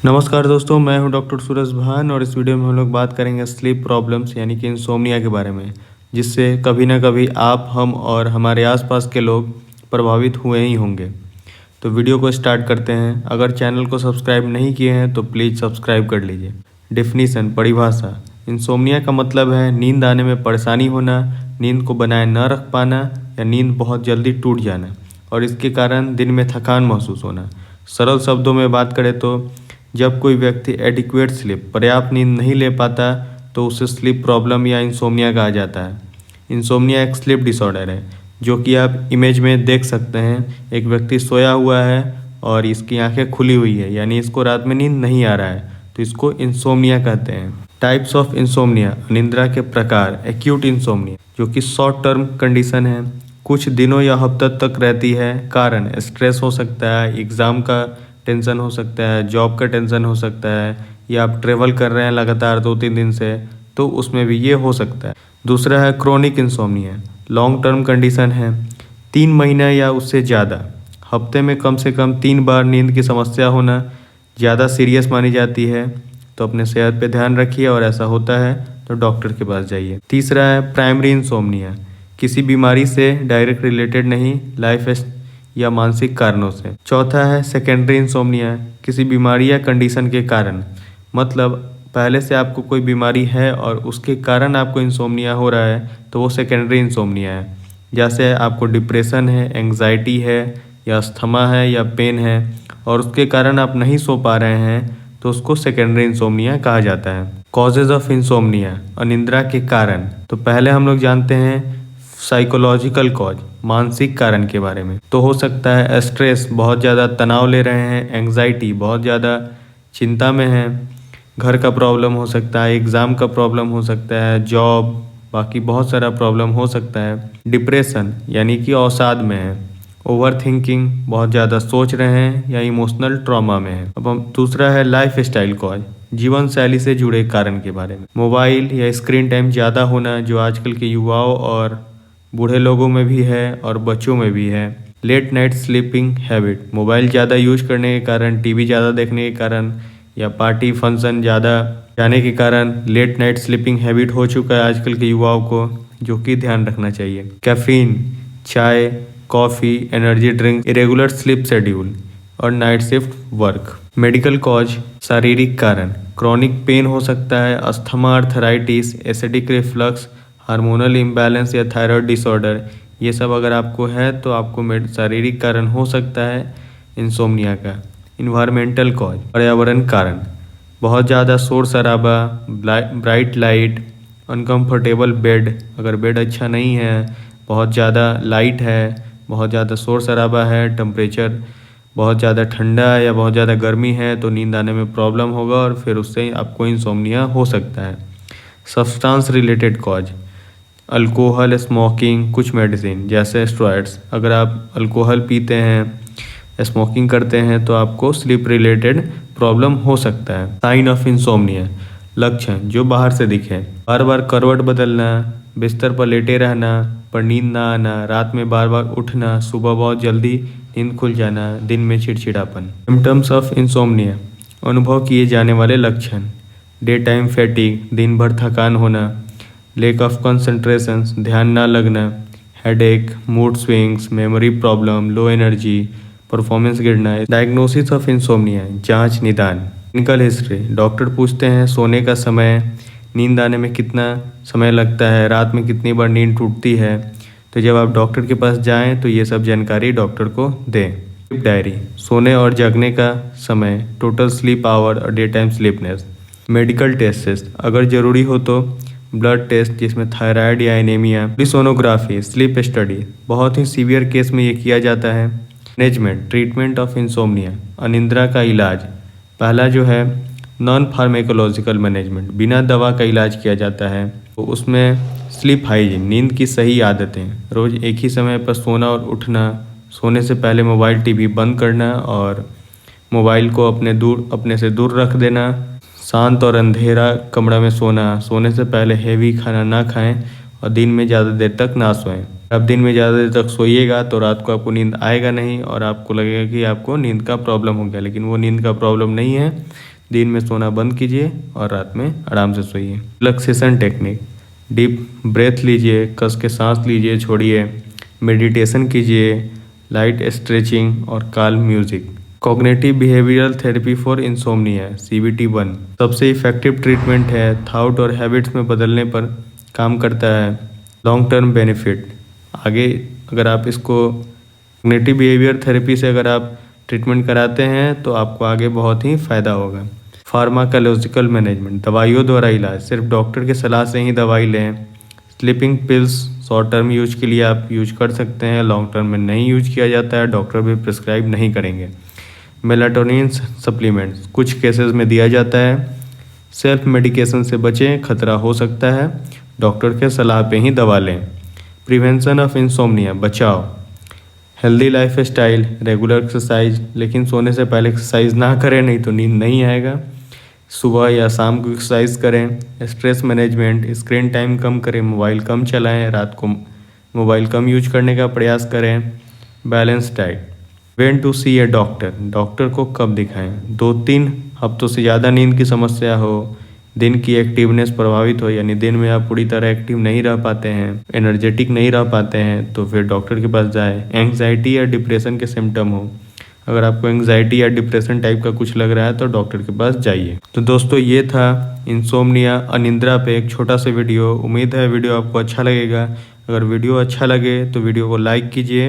नमस्कार दोस्तों, मैं हूं डॉक्टर सूरज भान और इस वीडियो में हम लोग बात करेंगे स्लीप प्रॉब्लम्स यानी कि इंसोम्निया के बारे में, जिससे कभी ना कभी आप, हम और हमारे आसपास के लोग प्रभावित हुए ही होंगे। तो वीडियो को स्टार्ट करते हैं। अगर चैनल को सब्सक्राइब नहीं किए हैं तो प्लीज़ सब्सक्राइब कर लीजिए। डेफिनीशन, परिभाषा। इंसोम्निया का मतलब है नींद आने में परेशानी होना, नींद को बनाए न रख पाना या नींद बहुत जल्दी टूट जाना और इसके कारण दिन में थकान महसूस होना। सरल शब्दों में बात करें तो जब कोई व्यक्ति एडिक्वेट स्लीप, पर्याप्त नींद नहीं ले पाता तो उसे स्लीप प्रॉब्लम या इंसोम्निया कहा जाता है। इंसोम्निया एक स्लीप डिसऑर्डर है जो कि आप इमेज में देख सकते हैं। एक व्यक्ति सोया हुआ है और इसकी आंखें खुली हुई है, यानी इसको रात में नींद नहीं आ रहा है, तो इसको इंसोम्निया कहते हैं। टाइप्स ऑफ इंसोम्निया, अनिद्रा के प्रकार। एक्यूट इंसोम्निया जो कि शॉर्ट टर्म कंडीशन है, कुछ दिनों या हफ्तों तक रहती है। कारण स्ट्रेस हो सकता है, एग्ज़ाम का टेंशन हो सकता है, जॉब का टेंशन हो सकता है, या आप ट्रेवल कर रहे हैं लगातार 2-3 दिन से, तो उसमें भी ये हो सकता है। दूसरा है chronic insomnia, long term condition है, 3 महीने या उससे ज़्यादा, हफ्ते में कम से कम 3 बार नींद की समस्या होना ज़्यादा सीरियस मानी जाती है। तो अपने सेहत पे ध्यान रखिए और ऐसा होता है तो डॉक्टर के पास जाइए। तीसरा है प्राइमरी इंसोम्निया, किसी बीमारी से डायरेक्ट रिलेटेड नहीं, लाइफ या मानसिक कारणों से। चौथा है सेकेंडरी इंसोम्निया, किसी बीमारी या कंडीशन के कारण, मतलब पहले से आपको कोई बीमारी है और उसके कारण आपको इंसोम्निया हो रहा है तो वो सेकेंडरी इंसोम्निया है। जैसे आपको डिप्रेशन है, एंग्जाइटी है या अस्थमा है या पेन है और उसके कारण आप नहीं सो पा रहे हैं तो उसको सेकेंडरी इंसोम्निया कहा जाता है। कॉजेज ऑफ इंसोम्निया, अनिद्रा के कारण। तो पहले हम लोग जानते हैं साइकोलॉजिकल कॉज, मानसिक कारण के बारे में। तो हो सकता है स्ट्रेस, बहुत ज़्यादा तनाव ले रहे हैं, एंग्जाइटी, बहुत ज़्यादा चिंता में है, घर का प्रॉब्लम हो सकता है, एग्ज़ाम का प्रॉब्लम हो सकता है, जॉब, बाकी बहुत सारा प्रॉब्लम हो सकता है। डिप्रेशन यानी कि अवसाद में है, ओवर थिंकिंग, बहुत ज़्यादा सोच रहे हैं या इमोशनल ट्रॉमा में है। अब हम दूसरा है लाइफ स्टाइल कॉज, जीवन शैली से जुड़े कारण के बारे में। मोबाइल या स्क्रीन टाइम ज़्यादा होना जो आजकल के युवाओं और बूढ़े लोगों में भी है और बच्चों में भी है। Late night sleeping habit, mobile ज़्यादा यूज करने के कारण, टीवी ज़्यादा देखने के कारण या पार्टी फंक्शन ज़्यादा जाने के कारण लेट नाइट स्लीपिंग हैबिट हो चुका है आजकल के युवाओं को, जो कि ध्यान रखना चाहिए। कैफीन, चाय, coffee, energy drink, irregular sleep schedule और night shift work. Medical cause, शारीरिक कारण, क्रॉनिक पेन हो सकता है, asthma, arthritis, acidic reflux, hormonal imbalance या थायराइड डिसऑर्डर, ये सब अगर आपको है तो आपको शारीरिक कारण हो सकता है इंसोम्निया का। इन्वायरमेंटल कॉज, पर्यावरण कारण, बहुत ज़्यादा शोर शराबा, ब्राइट लाइट, अनकंफर्टेबल बेड, अगर बेड अच्छा नहीं है, बहुत ज़्यादा लाइट है, बहुत ज़्यादा शोर शराबा है, टेम्परेचर बहुत ज़्यादा ठंडा है या बहुत ज़्यादा गर्मी है तो नींद आने में प्रॉब्लम होगा और फिर उससे आपको इंसोम्निया हो सकता है। Substance related cause, alcohol, smoking, कुछ मेडिसिन जैसे स्टेरॉइड्स, अगर आप अल्कोहल पीते हैं, स्मोकिंग करते हैं तो आपको स्लीप रिलेटेड प्रॉब्लम हो सकता है। साइन ऑफ इंसोम्निया, लक्षण जो बाहर से दिखे, बार बार करवट बदलना, बिस्तर पर लेटे रहना पर नींद ना आना, रात में बार बार उठना, सुबह बहुत जल्दी नींद खुल जाना, दिन में चिड़चिड़ापन। सिम्टम्स ऑफ इंसोम्निया, अनुभव किए जाने वाले लक्षण, डे टाइम फैटिग, दिन भर थकान होना, लेक ऑफ कंसंट्रेशन, ध्यान ना लगना, headache, mood swings, memory problem, low energy, performance गिरना। डायग्नोसिस ऑफ इंसोम्निया, जांच, निदान। क्लिनिकल हिस्ट्री, डॉक्टर पूछते हैं सोने का समय, नींद आने में कितना समय लगता है, रात में कितनी बार नींद टूटती है। तो जब आप डॉक्टर के पास जाएं तो ये सब जानकारी डॉक्टर को दें। स्लीप डायरी, सोने और जागने का समय, टोटल स्लीप आवर और daytime sleepiness. Medical test, अगर ज़रूरी हो तो ब्लड टेस्ट जिसमें थायराइड या एनीमिया। सोनोग्राफी, स्लीप स्टडी, बहुत ही सीवियर केस में ये किया जाता है। मैनेजमेंट, ट्रीटमेंट ऑफ इंसोम्निया, अनिद्रा का इलाज। पहला जो है नॉन फार्मेकोलॉजिकल मैनेजमेंट, बिना दवा का इलाज किया जाता है। तो उसमें स्लीप हाइजीन, नींद की सही आदतें, रोज़ एक ही समय पर सोना और उठना, सोने से पहले मोबाइल टीवी बंद करना और मोबाइल को अपने से दूर रख देना, शांत और अंधेरा कमरा में सोना, सोने से पहले हेवी खाना ना खाएं और दिन में ज़्यादा देर तक ना सोएं। आप दिन में ज़्यादा देर तक सोइएगा तो रात को आपको नींद आएगा नहीं और आपको लगेगा कि आपको नींद का प्रॉब्लम हो गया, लेकिन वो नींद का प्रॉब्लम नहीं है। दिन में सोना बंद कीजिए और रात में आराम से सोइए। रिलैक्सेशन टेक्निक, डीप ब्रेथ लीजिए, कस के सांस लीजिए, छोड़िए, मेडिटेशन कीजिए, लाइट स्ट्रेचिंग और calm music. Cognitive behavioural therapy for insomnia CBT-1 सबसे इफेक्टिव ट्रीटमेंट है, थॉट और हैबिट्स में बदलने पर काम करता है। लॉन्ग टर्म बेनिफिट, आगे अगर आप इसको कॉग्निटिव बिहेवियर थेरेपी से अगर आप ट्रीटमेंट कराते हैं तो आपको आगे बहुत ही फ़ायदा होगा। फार्माकोलॉजिकल मैनेजमेंट, दवाइयों द्वारा इलाज, सिर्फ डॉक्टर की सलाह से ही दवाई लें। Sleeping pills short term use के लिए आप यूज कर सकते हैं, लॉन्ग टर्म में नहीं यूज किया जाता है, डॉक्टर भी प्रिस्क्राइब नहीं करेंगे। मेलाटोनिन सप्लीमेंट्स कुछ केसेस में दिया जाता है। सेल्फ मेडिकेशन से बचें, खतरा हो सकता है, डॉक्टर के सलाह पे ही दवा लें। प्रिवेंशन ऑफ इंसोम्निया, बचाव। Healthy life style, regular exercise, लेकिन सोने से पहले एक्सरसाइज ना करें, नहीं तो नींद नहीं आएगा। सुबह या शाम को एक्सरसाइज करें। स्ट्रेस मैनेजमेंट, स्क्रीन टाइम कम करें, मोबाइल कम चलाएं, रात को मोबाइल कम यूज करने का प्रयास करें। Balance diet. When to see a doctor, doctor को कब दिखाएं? 2-3 हफ्तों से ज़्यादा नींद की समस्या हो, दिन की एक्टिवनेस प्रभावित हो, यानी दिन में आप पूरी तरह एक्टिव नहीं रह पाते हैं, एनर्जेटिक नहीं रह पाते हैं, तो फिर डॉक्टर के पास जाएं। एंग्जाइटी या डिप्रेशन के सिम्टम हो, अगर आपको एंग्जाइटी या डिप्रेशन टाइप का कुछ लग रहा है तो डॉक्टर के पास जाइए। तो दोस्तों ये था इंसोम्निया अनिद्रा पे एक छोटा सा वीडियो। उम्मीद है वीडियो आपको अच्छा लगेगा। अगर वीडियो अच्छा लगे तो वीडियो को लाइक कीजिए।